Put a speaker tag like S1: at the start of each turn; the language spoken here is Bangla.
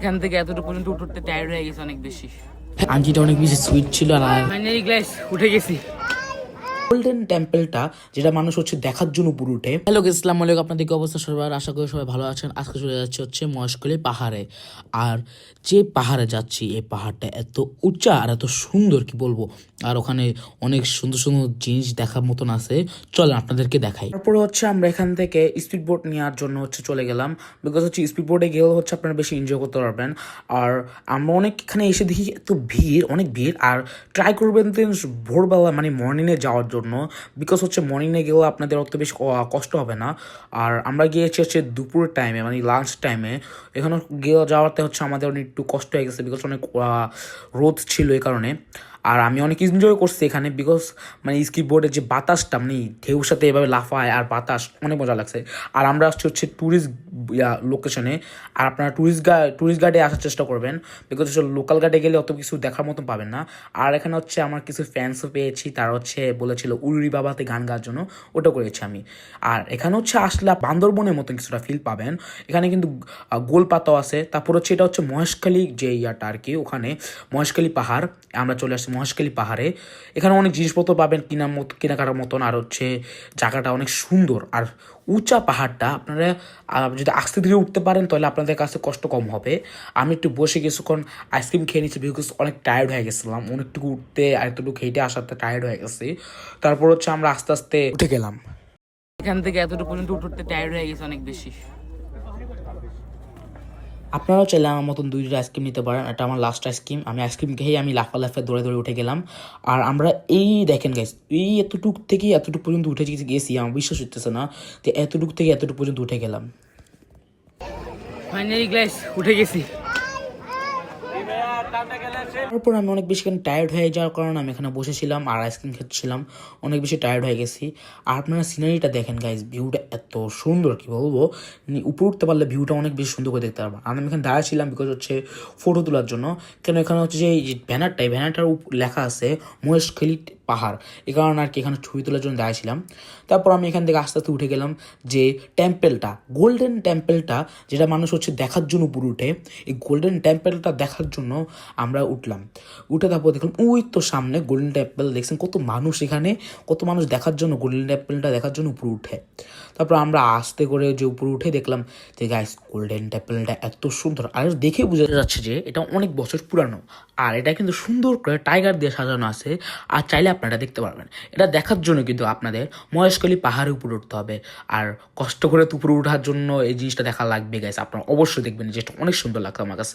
S1: এখান থেকে এতটুকু পর্যন্ত উঠতে টায়ার্ড হয়ে গেছে অনেক বেশি।
S2: আঞ্জিটা অনেক বেশি সুইট ছিল আর
S1: ফাইনালি গ্লাস উঠে গেছি।
S2: গোল্ডেন টেম্পলটা যেটা মানুষ দেখার জন্য উপরে উঠে। হ্যালো আসসালামু আলাইকুম, আপনাদেরকে অবস্থা সবার, আশা করি সবাই ভালো আছেন। আজকে চলে যাচ্ছে মহেশখালী পাহাড়ে। আর যে পাহাড়ে যাচ্ছি এই পাহাড়টা এত উঁচা আর এত সুন্দর কি বলবো। আর ওখানে অনেক সুন্দর সুন্দর জিনিস দেখার মতন আছে, চলেন আপনাদেরকে দেখাই। তারপরে আমরা এখান থেকে স্পিড বোট নেওয়ার জন্য চলে গেলাম। বিকজ স্পিড বোটে গেলে আপনারা বেশি এনজয় করতে পারবেন। আর আমরা অনেক এখানে এসে দেখি এত ভিড়, অনেক ভিড়। আর ট্রাই করবেন ভোরবেলা মানে মর্নিংয়ে যাওয়ার জন্য। বিকজ মর্নিংয়ে গেলেও আপনাদের অত বেশি কষ্ট হবে না। আর আমরা গিয়েছি দুপুরের টাইমে মানে লাঞ্চ টাইমে। এখানে গিয়ে যাওয়াতে আমাদের অনেক একটু কষ্ট হয়ে গেছে, বিকজ অনেক রোদ ছিল এই কারণে। আর আমি অনেক এনজয় করছি এখানে, বিকজ মানে স্কিপ বোর্ডের যে বাতাসটা মানে ঢেউর সাথে এভাবে লাফায় আর বাতাস অনেক মজা লাগছে। আর আমরা আসছি ট্যুরিস্ট লোকেশনে। আর আপনারা ট্যুরিস্ট গাইডে আসার চেষ্টা করবেন, বিকজ লোকাল গাইডে গেলে অত কিছু দেখার মতন পাবেন না। আর এখানে আমার কিছু ফ্যান্সও পেয়েছি, তারা বলেছিল উড়ি বাবাতে গান গাওয়ার জন্য, ওটা করেছি আমি। আর এখানে আসলে বান্দরবনের মতন কিছুটা ফিল পাবেন। এখানে কিন্তু গোলপাতাও আছে। তারপর এটা মহেশখালী যে ইয়াটা আর কি, ওখানে মহেশখালী পাহাড়। আমরা চলে আসছি মহেশখালী পাহাড়ে। এখানে অনেক জিনিসপত্র পাবেন কেনাকাটার মতন। আর জায়গাটা অনেক সুন্দর আর উঁচা পাহাড়টা। আপনারা যদি আস্তে ধীরে উঠতে পারেন তাহলে আপনাদের কাছে কষ্ট কম হবে। আমি একটু বসে কিছুক্ষণ আইসক্রিম খেয়ে নিচ্ছি, বিকজ অনেক টায়ার্ড হয়ে গেছিলাম। অনেকটুকু উঠতে আর একটুকু হেঁটে আসাতে টায়ার্ড হয়ে গেছি। তারপর আমরা আস্তে আস্তে উঠে গেলাম।
S1: এখান থেকে এতটুকু পর্যন্ত উঠতে টায়ার্ড হয়ে গেছে অনেক বেশি।
S2: আপনারাও চাইলে আমার মতন 2টা আইসক্রিম নিতে পারেন। এটা আমার লাস্ট আইসক্রিম। আমি আইসক্রিম খেয়েই আমি লাফালাফে দৌড়ে দৌড়ে উঠে গেলাম। আর আমরা এই দেখেন গাইস, এই এতটুক থেকে এতটুকু পর্যন্ত উঠে গেছি, আমার বিশ্বাস হচ্ছে না যে এতটুক থেকে এতটুকু পর্যন্ত উঠে গেলাম।
S1: ফাইনালি গ্লাস উঠে গেছি।
S2: তারপর আমি অনেক বেশি টায়ার্ড হয়ে যাওয়ার কারণে আমি এখানে বসেছিলাম আর আইসক্রিম খেতেছিলাম। অনেক বেশি টায়ার্ড হয়ে গেছি। আর আপনারা সিনারিটা দেখেন গাইস, ভিউটা এত সুন্দর কি বলবো। উপরে উঠতে পারলে ভিউটা অনেক বেশি সুন্দর করে দেখতে পারবো। আমি এখানে দাঁড়াচ্ছিলাম বিকজ ফটো তোলার জন্য। কেন এখানে যে এই ব্যানারটার লেখা আছে মহেশখালী পাহাড়, এই কারণে আর কি এখানে ছবি তোলার জন্য দাঁড়িয়েছিলাম। তারপর আমি এখান থেকে আস্তে আস্তে উঠে গেলাম যে টেম্পেলটা, গোল্ডেন টেম্পেলটা যেটা মানুষ দেখার জন্য উপরে উঠে। এই গোল্ডেন টেম্পেলটা দেখার জন্য আমরা উঠলাম। উঠে তারপর দেখলাম ওই তো সামনে গোল্ডেন টেম্পেল। দেখছেন কত মানুষ এখানে, কত মানুষ দেখার জন্য গোল্ডেন টেম্পেলটা দেখার জন্য উপরে উঠে। তারপর আমরা আস্তে করে যে উপরে উঠে দেখলাম যে গাইস গোল্ডেন টেম্পেলটা এত সুন্দর। আর দেখে বোঝা যাচ্ছে যে এটা অনেক বছর পুরানো। আর এটা কিন্তু সুন্দর করে টাইগার দিয়ে সাজানো আছে। আর চাইলে আপনারা দেখতে পারবেন। এটা দেখার জন্য কিন্তু আপনাদের মহেশখালী পাহাড়ের উপরে উঠতে হবে। আর কষ্ট করে উপরে ওঠার জন্য এই জিনিসটা দেখা লাগবে গাইস। আপনারা অবশ্যই দেখবেন, যেটা অনেক সুন্দর লাগতো আমার কাছে।